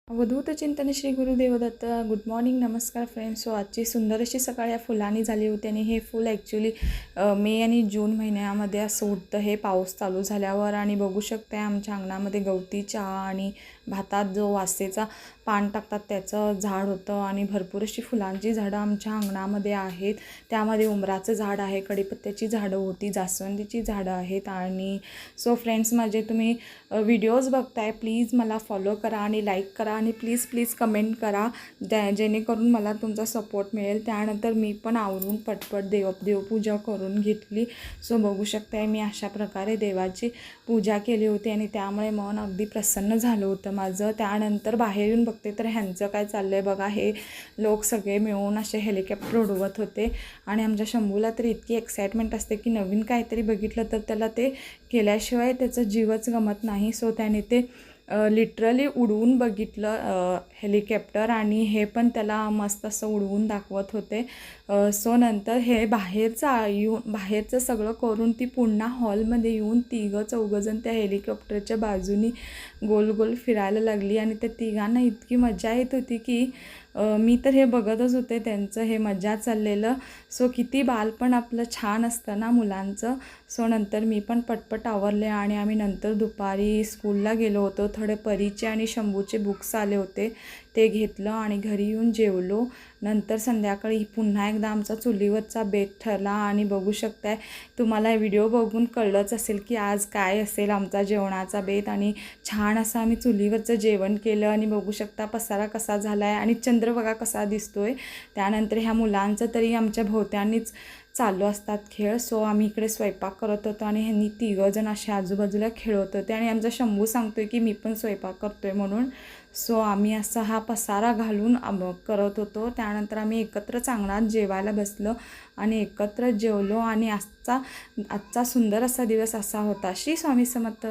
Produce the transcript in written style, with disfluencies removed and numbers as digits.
अवधूत चिंतन Shri Gurudev Datta. Good morning, नमस्कार friends. So आजची सुंदर अशी सकाळ या फुलांनी झाली होती आणि हे फूल ॲक्च्युली मे आणि जून महिन्यामध्ये असं उठतं हे पाऊस चालू झाल्यावर. आणि बघू शकता आमच्या अंगणामध्ये गवती चहा आणि भातात जो वासेचा पान टाकतात त्याचं झाड होतं आणि भरपूर अशी फुलांची झाडं आमच्या अंगणामध्ये आहेत. त्यामध्ये उंबराचं झाड आहे, कडीपत्त्याची झाडं होती, जास्वंदीची झाडं आहेत. आणि सो फ्रेंड्स, माझे तुम्ही व्हिडिओज बघताय, प्लीज मला फॉलो करा आणि लाईक करा आणि प्लीज कमेंट करा, जेणेकरून मला तुमचा सपोर्ट मिळेल. त्यानंतर मी पण आवरून पटपट देवपूजा करून घेतली. सो बघू शकताय मी अशा प्रकारे देवाची पूजा केली होती आणि त्यामुळे मन अगदी प्रसन्न झालं होतं माझं. त्यानंतर बाहेर येऊन बघते तर ह्यांचं काय चाललं आहे बघा. हे लोक सगळे मिळून असे हेलिकॉप्टर उडवत होते आणि आमच्या शंभूला तर इतकी एक्साइटमेंट असते की नवीन काहीतरी बघितलं तर त्याला ते केल्याशिवाय त्याचं जीवच गमत नाही. सो त्याने ते लिटरली उडवून बघितलं हेलिकॉप्टर आणि हे पण त्याला मस्त असं उडवून दाखवत होते. सो नंतर हे बाहेरचं सगळं करून ती पुन्हा हॉलमध्ये येऊन चौघंजण त्या हेलिकॉप्टरच्या बाजूनी गोल गोल फिरायला लागली आणि त्या तिघांना इतकी मजा येत होती की मी तर हे बघतच होते त्यांचं हे मजा चाललेलं. सो किती बालपण आपलं छान असतं ना मुलांचं. सो नंतर मी पण पटपट आवरले आणि आम्ही नंतर दुपारी स्कूलला गेलो होतो. थोडे परीचे आणि शंभूचे बुक्स आले होते ते घेतलं आणि घरी येऊन जेवलो. नंतर संध्याकाळी पुन्हा एकदा आमचा चुलीवरचा बेत ठरला आणि बघू शकताय तुम्हाला व्हिडिओ बघून कळलंच असेल की आज काय असेल आमचा जेवणाचा बेत. आणि छान असं आम्ही चुलीवरचं जेवण केलं आणि बघू शकता पसारा कसा झाला आहे आणि चंद्र बघा कसा दिसतोय. त्यानंतर ह्या मुलांचं तरी आमच्या भोवत्यानीच चालू असतात खेळ. सो आम्ही इकडे स्वयंपाक करत होतो आणि ह्यांनी तिघंजण असे आजूबाजूला खेळत होते आणि आमचा शंभू सांगतोय की मी पण स्वयंपाक करतोय म्हणून. सो आम्ही असा हा पसारा घालून करत होतो. त्यानंतर आम्ही एकत्र चांगलाच जेवायला बसलो आणि एकत्र जेवलो आणि आजचा सुंदर असा दिवस असा होता. श्री स्वामी समर्थ.